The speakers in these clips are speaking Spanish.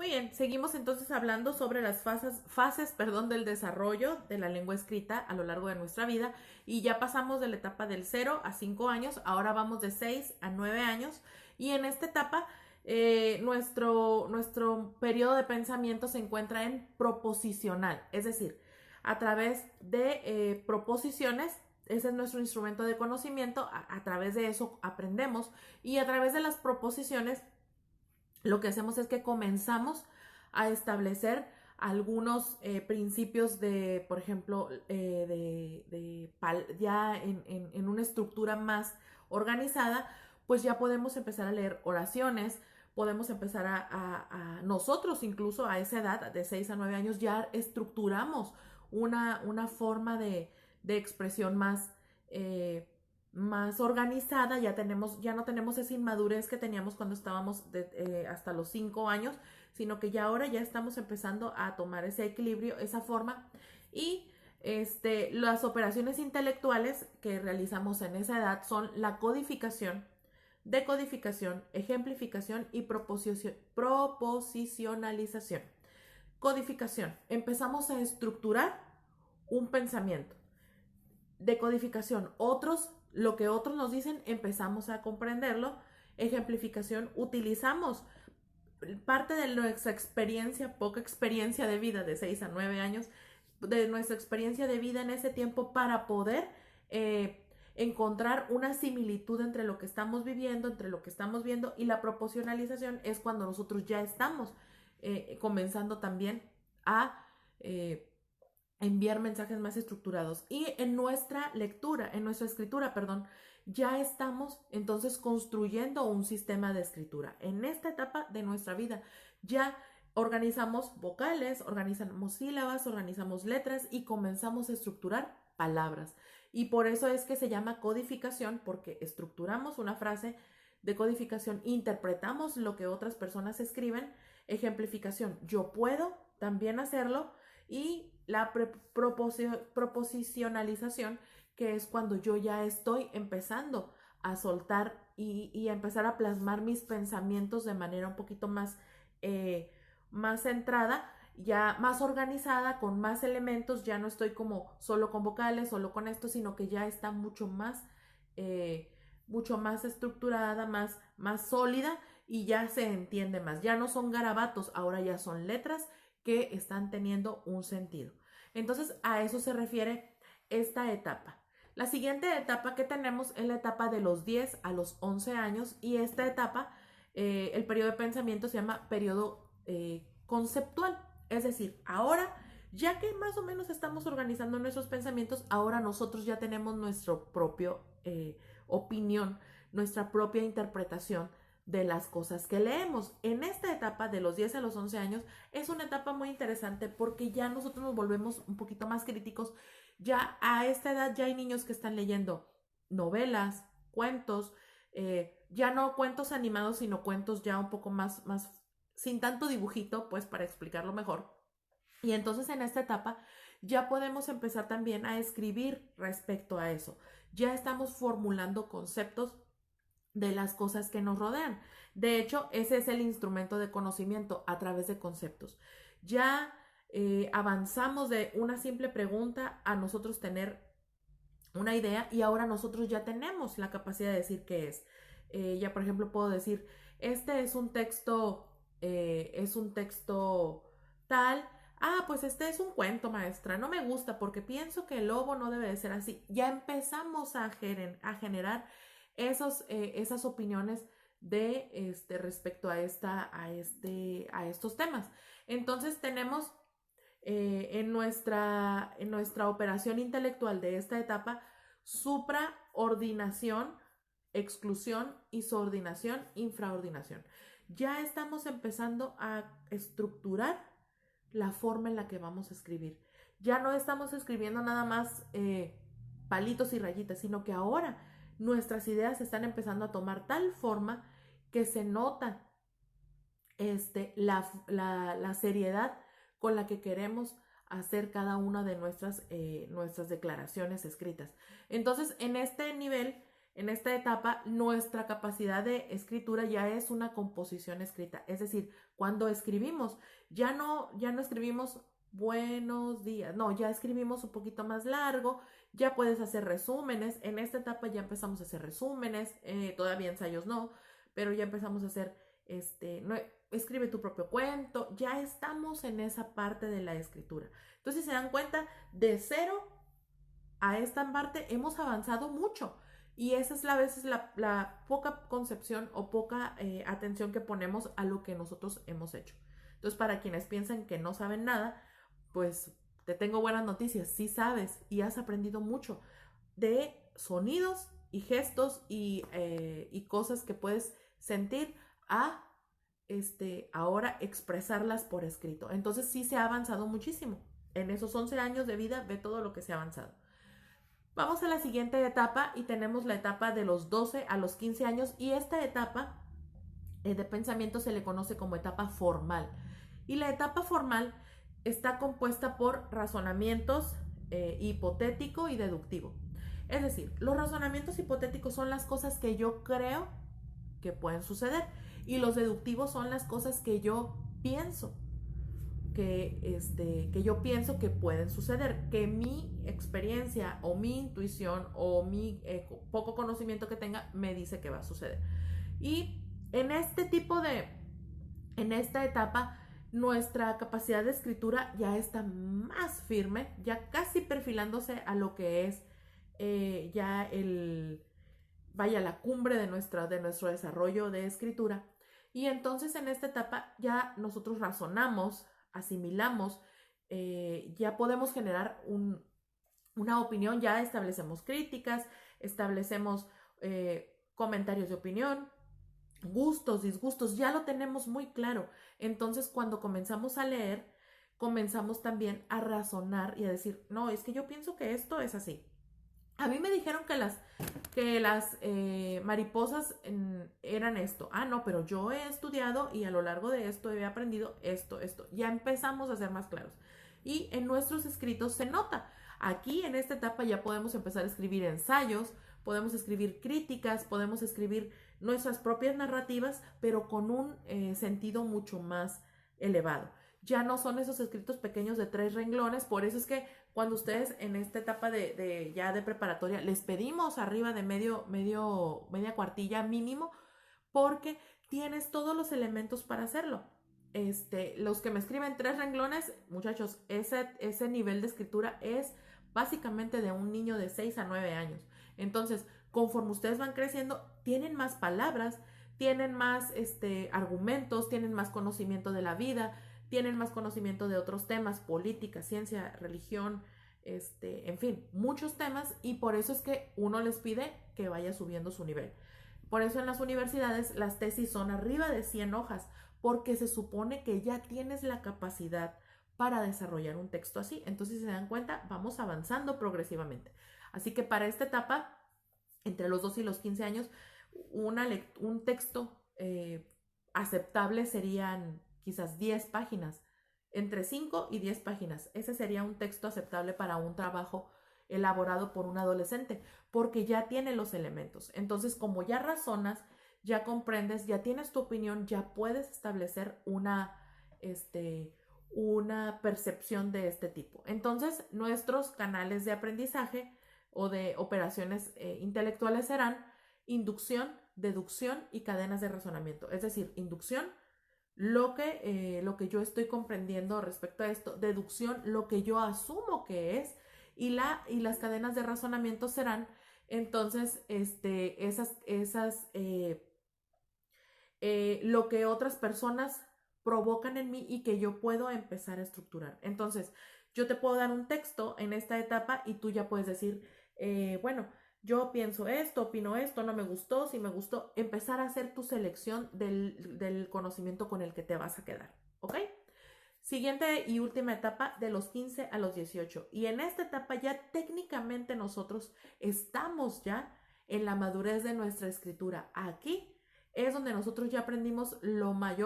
Muy bien, seguimos entonces hablando sobre las fases, del desarrollo de la lengua escrita a lo largo de nuestra vida y ya pasamos de la etapa del 0 a 5 años, ahora vamos de 6 a 9 años y en esta etapa nuestro periodo de pensamiento se encuentra en proposicional, es decir, a través de proposiciones. Ese es nuestro instrumento de conocimiento, a través de eso aprendemos y a través de las proposiciones lo que hacemos es que comenzamos a establecer algunos principios de, por ejemplo, ya en una estructura más organizada, pues ya podemos empezar a leer oraciones, podemos empezar nosotros incluso a esa edad, de 6 a 9 años, ya estructuramos una forma de expresión más organizada, ya no tenemos esa inmadurez que teníamos cuando estábamos hasta los 5 años, sino que ya ahora ya estamos empezando a tomar ese equilibrio, esa forma y las operaciones intelectuales que realizamos en esa edad son la codificación, decodificación, ejemplificación y proposicionalización. Codificación, empezamos a estructurar un pensamiento. Decodificación, lo que otros nos dicen, empezamos a comprenderlo. Ejemplificación, utilizamos parte de nuestra experiencia, poca experiencia de vida de 6 a 9 años, de nuestra experiencia de vida en ese tiempo para poder encontrar una similitud entre lo que estamos viviendo, entre lo que estamos viendo, y la proporcionalización es cuando nosotros ya estamos comenzando también a enviar mensajes más estructurados. Y en nuestra escritura, ya estamos entonces construyendo un sistema de escritura. En esta etapa de nuestra vida ya organizamos vocales, organizamos sílabas, organizamos letras y comenzamos a estructurar palabras. Y por eso es que se llama codificación, porque estructuramos una frase. De codificación, interpretamos lo que otras personas escriben. Ejemplificación, yo puedo también hacerlo. Y la proposicionalización, que es cuando yo ya estoy empezando a soltar y a empezar a plasmar mis pensamientos de manera un poquito más centrada, ya más organizada, con más elementos. Ya no estoy como solo con vocales, solo con esto, sino que ya está mucho más estructurada, más sólida, y ya se entiende más. Ya no son garabatos, ahora ya son letras que están teniendo un sentido. Entonces, a eso se refiere esta etapa. La siguiente etapa que tenemos es la etapa de los 10 a los 11 años, y esta etapa, el periodo de pensamiento se llama periodo conceptual. Es decir, ahora, ya que más o menos estamos organizando nuestros pensamientos, ahora nosotros ya tenemos nuestra propia opinión, nuestra propia interpretación de las cosas que leemos. En esta etapa de los 10 a los 11 años es una etapa muy interesante porque ya nosotros nos volvemos un poquito más críticos. Ya a esta edad ya hay niños que están leyendo novelas, cuentos, ya no cuentos animados, sino cuentos ya un poco más sin tanto dibujito, pues, para explicarlo mejor. Y entonces en esta etapa ya podemos empezar también a escribir respecto a eso. Ya estamos formulando conceptos de las cosas que nos rodean. De hecho, ese es el instrumento de conocimiento, a través de conceptos. Ya avanzamos de una simple pregunta a nosotros tener una idea, y ahora nosotros ya tenemos la capacidad de decir qué es. Ya, por ejemplo, puedo decir, este es un texto tal. Ah, pues este es un cuento, maestra. No me gusta porque pienso que el lobo no debe de ser así. Ya empezamos a generar esas opiniones respecto a estos temas. Entonces tenemos en nuestra operación intelectual de esta etapa supraordinación, exclusión, y subordinación, infraordinación. Ya estamos empezando a estructurar la forma en la que vamos a escribir. Ya no estamos escribiendo nada más palitos y rayitas, sino que ahora nuestras ideas están empezando a tomar tal forma que se nota la seriedad con la que queremos hacer cada una de nuestras declaraciones escritas. Entonces, en este nivel en esta etapa, nuestra capacidad de escritura ya es una composición escrita. Es decir, cuando escribimos, ya no escribimos buenos días, no, ya escribimos un poquito más largo, ya puedes hacer resúmenes. En esta etapa ya empezamos a hacer resúmenes, todavía ensayos no, pero ya empezamos a hacer, no, escribe tu propio cuento, ya estamos en esa parte de la escritura. Entonces, si se dan cuenta, de cero a esta parte hemos avanzado mucho. Y esa es a veces la poca concepción o poca atención que ponemos a lo que nosotros hemos hecho. Entonces, para quienes piensan que no saben nada, pues te tengo buenas noticias. Sí sabes y has aprendido mucho de sonidos y gestos y cosas que puedes sentir a ahora expresarlas por escrito. Entonces sí se ha avanzado muchísimo. En esos 11 años de vida ve todo lo que se ha avanzado. Vamos a la siguiente etapa y tenemos la etapa de los 12 a los 15 años y esta etapa de pensamiento se le conoce como etapa formal. Y la etapa formal está compuesta por razonamientos hipotético y deductivo. Es decir, los razonamientos hipotéticos son las cosas que yo creo que pueden suceder y los deductivos son las cosas que yo pienso que yo pienso que pueden suceder, que mi experiencia o mi intuición o mi poco conocimiento que tenga me dice que va a suceder. Y en esta etapa, nuestra capacidad de escritura ya está más firme, ya casi perfilándose a lo que es ya la cumbre de nuestro desarrollo de escritura. Y entonces en esta etapa ya nosotros razonamos, asimilamos, ya podemos generar una opinión, ya establecemos críticas, establecemos comentarios de opinión, gustos, disgustos, ya lo tenemos muy claro. Entonces cuando comenzamos a leer, comenzamos también a razonar y a decir, no, es que yo pienso que esto es así. A mí me dijeron que las mariposas eran esto. Ah, no, pero yo he estudiado y a lo largo de esto he aprendido esto. Ya empezamos a ser más claros. Y en nuestros escritos se nota. Aquí en esta etapa ya podemos empezar a escribir ensayos, podemos escribir críticas, podemos escribir nuestras propias narrativas, pero con un sentido mucho más elevado. Ya no son esos escritos pequeños de 3 renglones, por eso es que cuando ustedes en esta etapa ya de preparatoria les pedimos arriba de media cuartilla mínimo, porque tienes todos los elementos para hacerlo. Los que me escriben 3 renglones, muchachos, ese nivel de escritura es básicamente de un niño de 6 a 9 años. Entonces, conforme ustedes van creciendo, tienen más palabras, tienen más argumentos, tienen más conocimiento de la vida, tienen más conocimiento de otros temas, política, ciencia, religión, en fin, muchos temas, y por eso es que uno les pide que vaya subiendo su nivel. Por eso en las universidades las tesis son arriba de 100 hojas, porque se supone que ya tienes la capacidad para desarrollar un texto así. Entonces, si se dan cuenta, vamos avanzando progresivamente. Así que para esta etapa, entre los 12 y los 15 años, un texto aceptable serían quizás 10 páginas, entre 5 y 10 páginas. Ese sería un texto aceptable para un trabajo elaborado por un adolescente, porque ya tiene los elementos. Entonces, como ya razonas, ya comprendes, ya tienes tu opinión, ya puedes establecer una percepción de este tipo. Entonces, nuestros canales de aprendizaje o de operaciones intelectuales serán inducción, deducción y cadenas de razonamiento. Es decir, inducción, lo que yo estoy comprendiendo respecto a esto, deducción, lo que yo asumo que es, y las cadenas de razonamiento serán entonces lo que otras personas provocan en mí y que yo puedo empezar a estructurar. Entonces, yo te puedo dar un texto en esta etapa y tú ya puedes decir, bueno, yo pienso esto, opino esto, no me gustó, si me gustó, empezar a hacer tu selección del conocimiento con el que te vas a quedar, ¿ok? Siguiente y última etapa, de los 15 a los 18. Y en esta etapa ya técnicamente nosotros estamos ya en la madurez de nuestra escritura. Aquí es donde nosotros ya aprendimos lo más,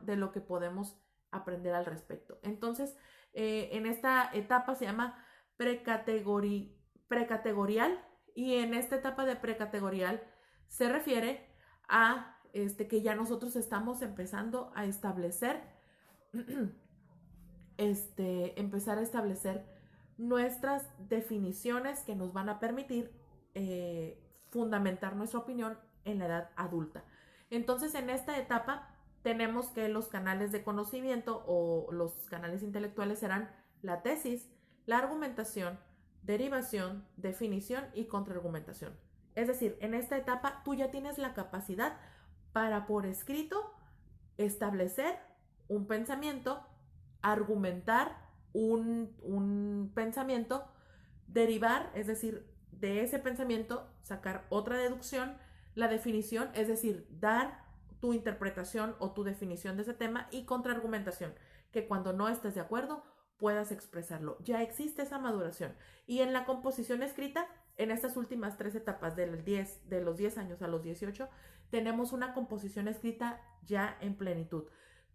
de lo que podemos aprender al respecto. Entonces, en esta etapa se llama precategorial Y en esta etapa de precategorial se refiere a que ya nosotros estamos empezando a establecer empezar a establecer nuestras definiciones que nos van a permitir fundamentar nuestra opinión en la edad adulta. Entonces, en esta etapa tenemos que los canales de conocimiento o los canales intelectuales serán la tesis, la argumentación, derivación, definición y contraargumentación. Es decir, en esta etapa tú ya tienes la capacidad para por escrito establecer un pensamiento, argumentar un pensamiento, derivar, es decir, de ese pensamiento sacar otra deducción, la definición, es decir, dar tu interpretación o tu definición de ese tema, y contraargumentación, que cuando no estés de acuerdo puedas expresarlo. Ya existe esa maduración. Y en la composición escrita, en estas últimas 3 etapas de los 10 años a los 18, tenemos una composición escrita ya en plenitud.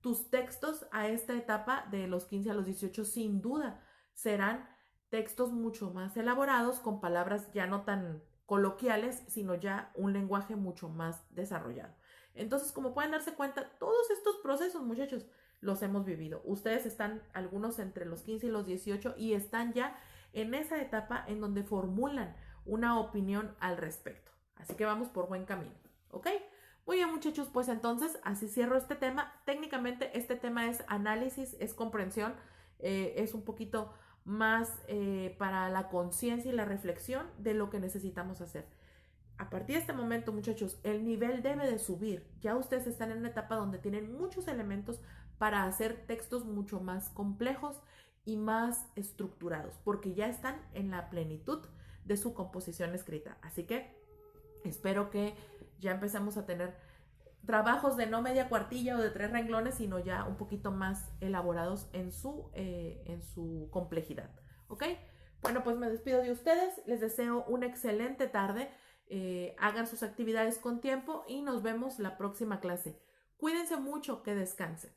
Tus textos a esta etapa de los 15 a los 18 sin duda serán textos mucho más elaborados, con palabras ya no tan coloquiales, sino ya un lenguaje mucho más desarrollado. Entonces, como pueden darse cuenta, todos estos procesos, muchachos, los hemos vivido. Ustedes están algunos entre los 15 y los 18 y están ya en esa etapa en donde formulan una opinión al respecto. Así que vamos por buen camino, ¿ok? Muy bien, muchachos, pues entonces así cierro este tema. Técnicamente este tema es análisis, es comprensión, es un poquito más para la conciencia y la reflexión de lo que necesitamos hacer. A partir de este momento, muchachos, el nivel debe de subir. Ya ustedes están en una etapa donde tienen muchos elementos para hacer textos mucho más complejos y más estructurados, porque ya están en la plenitud de su composición escrita. Así que espero que ya empecemos a tener trabajos de no media cuartilla o de 3 renglones, sino ya un poquito más elaborados en su complejidad. ¿Ok? Bueno, pues me despido de ustedes. Les deseo una excelente tarde. Hagan sus actividades con tiempo y nos vemos la próxima clase. Cuídense mucho, que descansen.